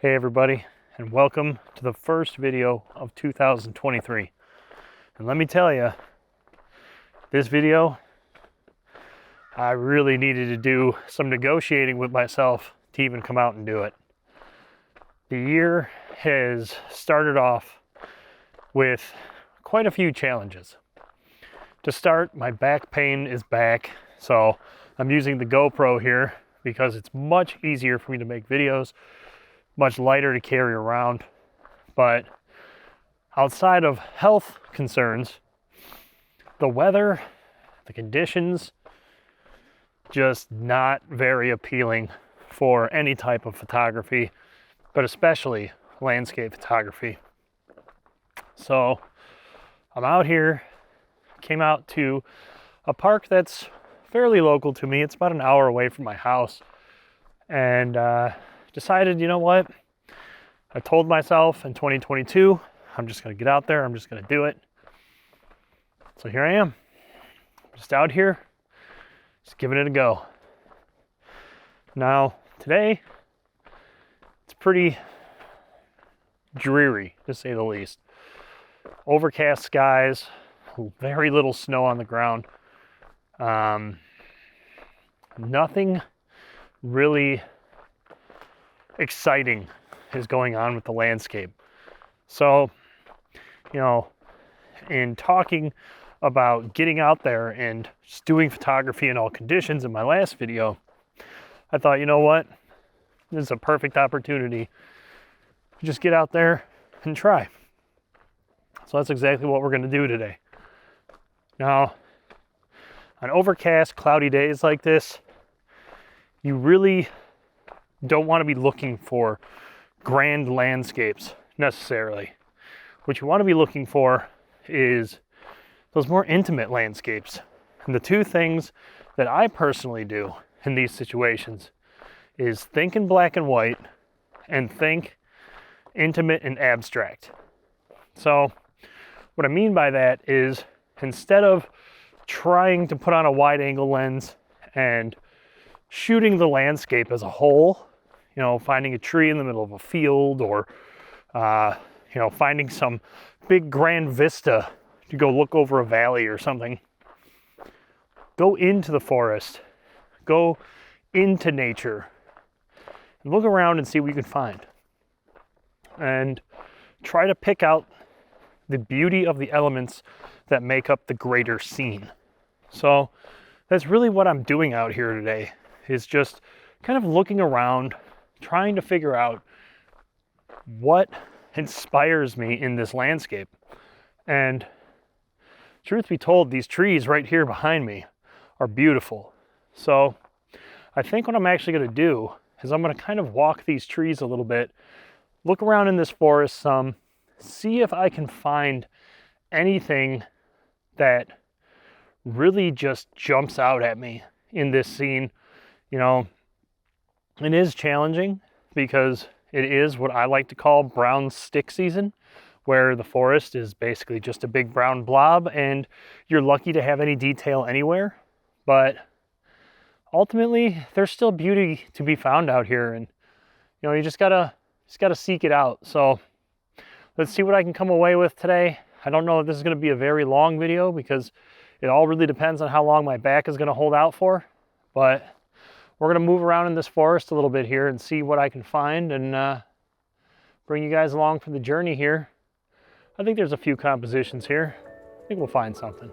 Hey everybody, and welcome to the first video of 2023. And let me tell you, this video, I really needed to do some negotiating with myself to even come out and do it. The year has started off with quite a few challenges. To start, my back pain is back, so I'm using the GoPro here because it's much easier for me to make videos, much lighter to carry around. But outside of health concerns, the weather, the conditions, just not very appealing for any type of photography, but especially landscape photography. So I'm out here, came out to a park that's fairly local to me. It's about an hour away from my house, and decided, you know what? I told myself in 2022, I'm just gonna get out there, I'm just gonna do it. So here I am, just out here, just giving it a go. Now, today, it's pretty dreary, to say the least. Overcast skies, very little snow on the ground. Nothing really exciting is going on with the landscape. So, you know, in talking about getting out there and just doing photography in all conditions in my last video, I thought, you know what? This is a perfect opportunity to just get out there and try. So that's exactly what we're going to do today. Now, on overcast, cloudy days like this, you really don't want to be looking for grand landscapes necessarily. What you want to be looking for is those more intimate landscapes. And the two things that I personally do in these situations is think in black and white and think intimate and abstract. So what I mean by that is, instead of trying to put on a wide angle lens and shooting the landscape as a whole, you know, finding a tree in the middle of a field, or you know, finding some big grand vista to go look over a valley or something, go into the forest, go into nature, and look around and see what you can find, and try to pick out the beauty of the elements that make up the greater scene. So that's really what I'm doing out here today, is just kind of looking around, trying to figure out what inspires me in this landscape. And truth be told, these trees right here behind me are beautiful. So I think what I'm actually going to do is I'm going to kind of walk these trees a little bit, look around in this forest some, see if I can find anything that really just jumps out at me in this scene. You know, it is challenging because it is what I like to call brown stick season, where the forest is basically just a big brown blob and you're lucky to have any detail anywhere. But ultimately, there's still beauty to be found out here, and you know, you just gotta seek it out. So let's see what I can come away with today. I don't know if this is going to be a very long video because it all really depends on how long my back is going to hold out for, but we're going to move around in this forest a little bit here and see what I can find, and bring you guys along for the journey here. I think there's a few compositions here. I think we'll find something.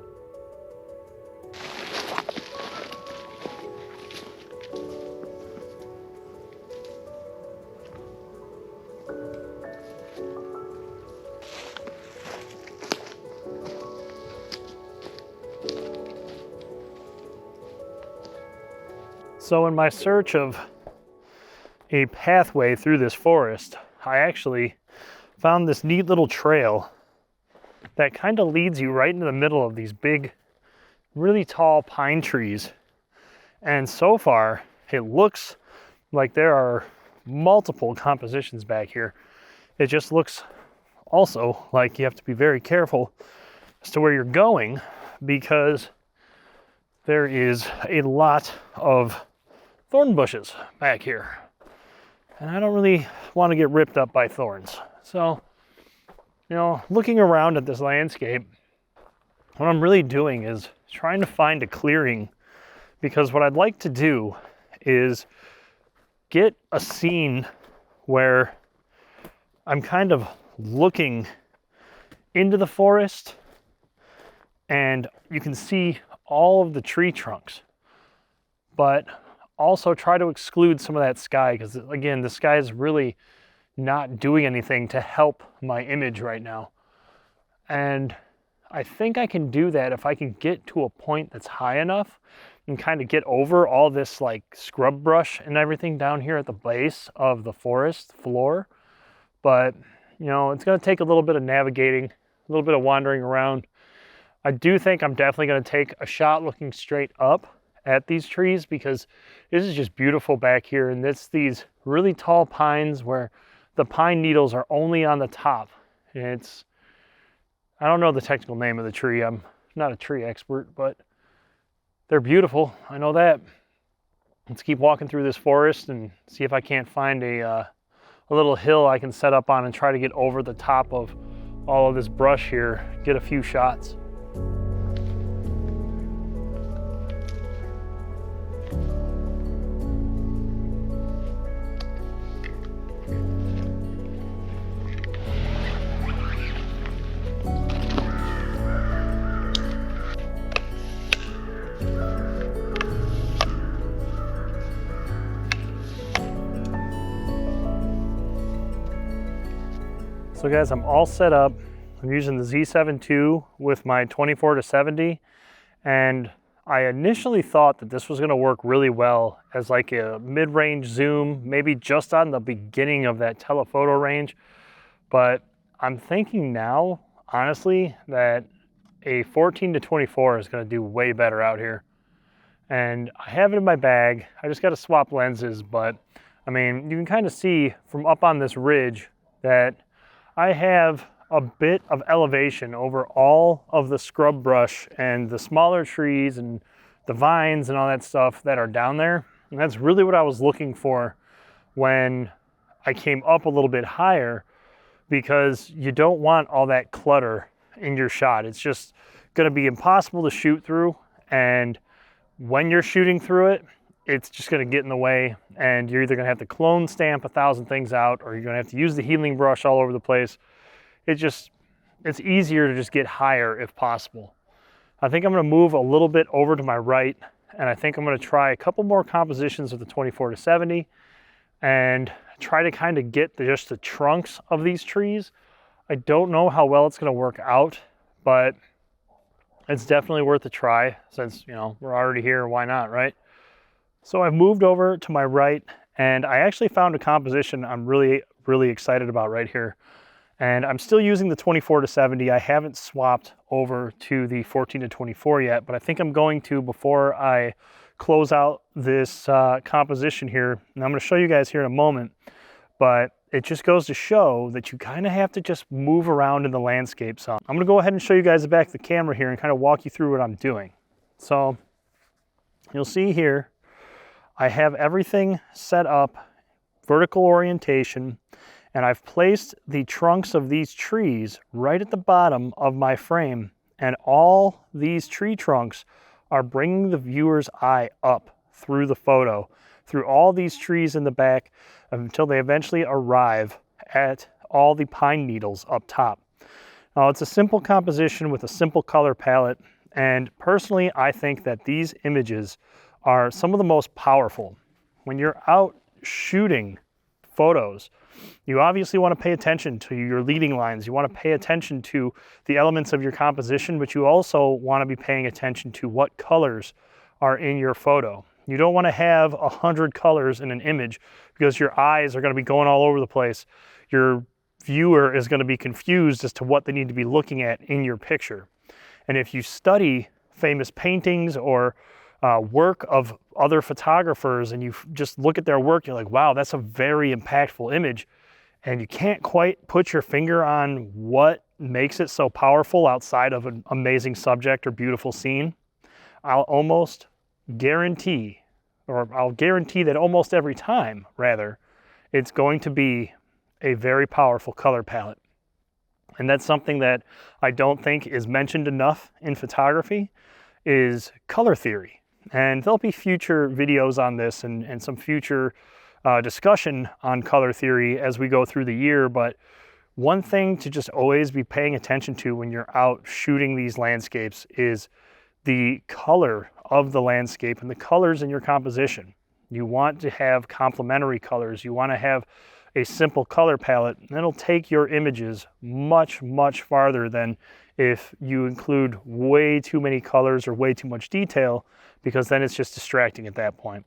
So in my search of a pathway through this forest, I actually found this neat little trail that kind of leads you right into the middle of these big, really tall pine trees. And so far, it looks like there are multiple compositions back here. It just looks also like you have to be very careful as to where you're going, because there is a lot of thorn bushes back here. And I don't really want to get ripped up by thorns. So, you know, looking around at this landscape, what I'm really doing is trying to find a clearing, because what I'd like to do is get a scene where I'm kind of looking into the forest and you can see all of the tree trunks, but also try to exclude some of that sky, because again, the sky is really not doing anything to help my image right now. And I think I can do that if I can get to a point that's high enough and kind of get over all this like scrub brush and everything down here at the base of the forest floor. But, you know, it's going to take a little bit of navigating, a little bit of wandering around. I do think I'm definitely going to take a shot looking straight up at these trees, because this is just beautiful back here. And it's these really tall pines where the pine needles are only on the top. And it's, I don't know the technical name of the tree. I'm not a tree expert, but they're beautiful. I know that. Let's keep walking through this forest and see if I can't find a little hill I can set up on and try to get over the top of all of this brush here, get a few shots. So guys, I'm all set up. I'm using the Z7 II with my 24-70, and I initially thought that this was gonna work really well as like a mid-range zoom, maybe just on the beginning of that telephoto range. But I'm thinking now, honestly, that a 14-24 is gonna do way better out here. And I have it in my bag. I just gotta swap lenses, but I mean, you can kind of see from up on this ridge that I have a bit of elevation over all of the scrub brush and the smaller trees and the vines and all that stuff that are down there. And that's really what I was looking for when I came up a little bit higher, because you don't want all that clutter in your shot. It's just gonna be impossible to shoot through. And when you're shooting through it, it's just gonna get in the way, and you're either gonna have to clone stamp 1,000 things out, or you're gonna have to use the healing brush all over the place. It's easier to just get higher if possible. I think I'm gonna move a little bit over to my right, and I think I'm gonna try a couple more compositions with the 24-70 and try to kind of get just the trunks of these trees. I don't know how well it's gonna work out, but it's definitely worth a try, since, you know, we're already here, why not, right? So I've moved over to my right, and I actually found a composition I'm really excited about right here. And I'm still using the 24-70. I haven't swapped over to the 14-24 yet, but I think I'm going to before I close out this composition here. And I'm gonna show you guys here in a moment, but it just goes to show that you kind of have to just move around in the landscape some. I'm gonna go ahead and show you guys the back of the camera here and kind of walk you through what I'm doing. So you'll see here, I have everything set up, vertical orientation, and I've placed the trunks of these trees right at the bottom of my frame. And all these tree trunks are bringing the viewer's eye up through the photo, through all these trees in the back, until they eventually arrive at all the pine needles up top. Now, it's a simple composition with a simple color palette. And personally, I think that these images are some of the most powerful. When you're out shooting photos, you obviously want to pay attention to your leading lines. You want to pay attention to the elements of your composition, but you also want to be paying attention to what colors are in your photo. You don't want to have 100 colors in an image, because your eyes are going to be going all over the place. Your viewer is going to be confused as to what they need to be looking at in your picture. And if you study famous paintings or work of other photographers and you just look at their work, you're like, wow, that's a very impactful image. And you can't quite put your finger on what makes it so powerful outside of an amazing subject or beautiful scene. I'll guarantee that almost every time, rather, it's going to be a very powerful color palette. And that's something that I don't think is mentioned enough in photography, is color theory. And there'll be future videos on this and some future discussion on color theory as we go through the year. But one thing to just always be paying attention to when you're out shooting these landscapes is the color of the landscape and the colors in your composition. You want to have complementary colors. You want to have a simple color palette, and it'll take your images much, much farther than if you include way too many colors or way too much detail, because then it's just distracting at that point.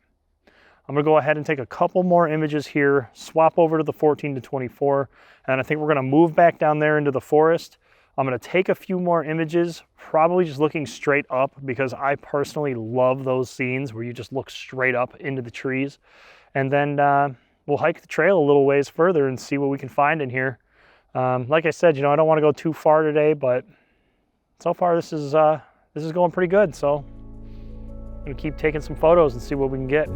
I'm gonna go ahead and take a couple more images here, swap over to the 14 to 24, and I think we're gonna move back down there into the forest. I'm gonna take a few more images, probably just looking straight up, because I personally love those scenes where you just look straight up into the trees. And then we'll hike the trail a little ways further and see what we can find in here. Like I said, I don't want to go too far today, but so far this is going pretty good. So I'm gonna keep taking some photos and see what we can get.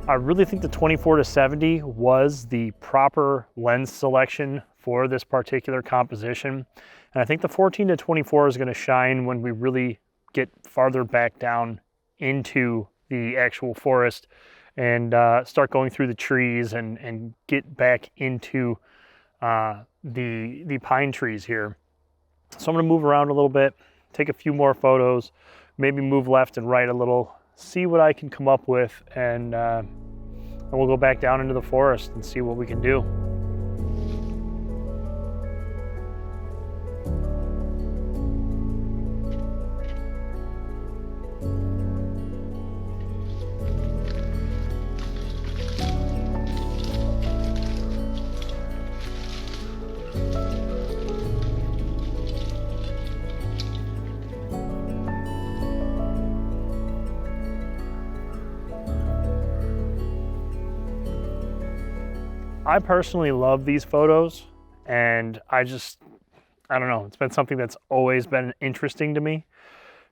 I really think the 24 to 70 was the proper lens selection for this particular composition. And I think the 14 to 24 is going to shine when we really get farther back down into the actual forest and start going through the trees and get back into the pine trees here. So I'm going to move around a little bit, take a few more photos, maybe move left and right a little, see what I can come up with, and we'll go back down into the forest and see what we can do. I personally love these photos, and I don't know, it's been something that's always been interesting to me.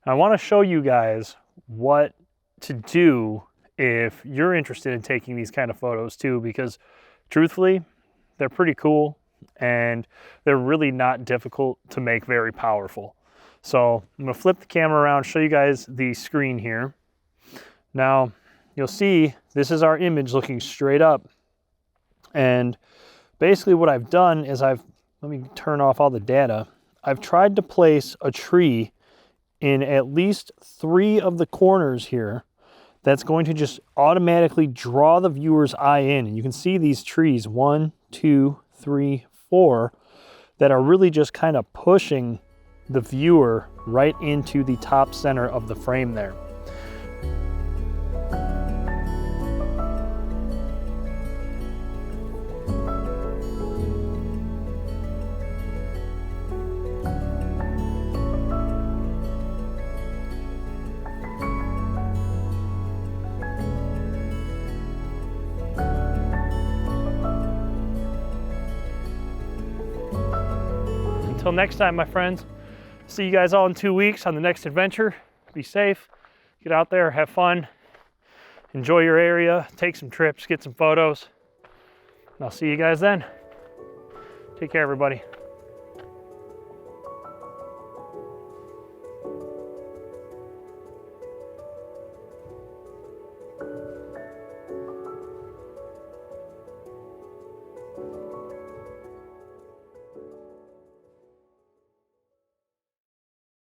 And I want to show you guys what to do if you're interested in taking these kind of photos too, because truthfully, they're pretty cool and they're really not difficult to make very powerful. So I'm going to flip the camera around, show you guys the screen here. Now you'll see this is our image looking straight up. And basically what I've done is let me turn off all the data. I've tried to place a tree in at least 3 of the corners here that's going to just automatically draw the viewer's eye in. And you can see these trees, 1, 2, 3, 4, that are really just kind of pushing the viewer right into the top center of the frame there. Until next time, my friends, see you guys all in 2 weeks on the next adventure. Be safe, get out there, have fun, enjoy your area, take some trips, get some photos. And I'll see you guys then. Take care, everybody.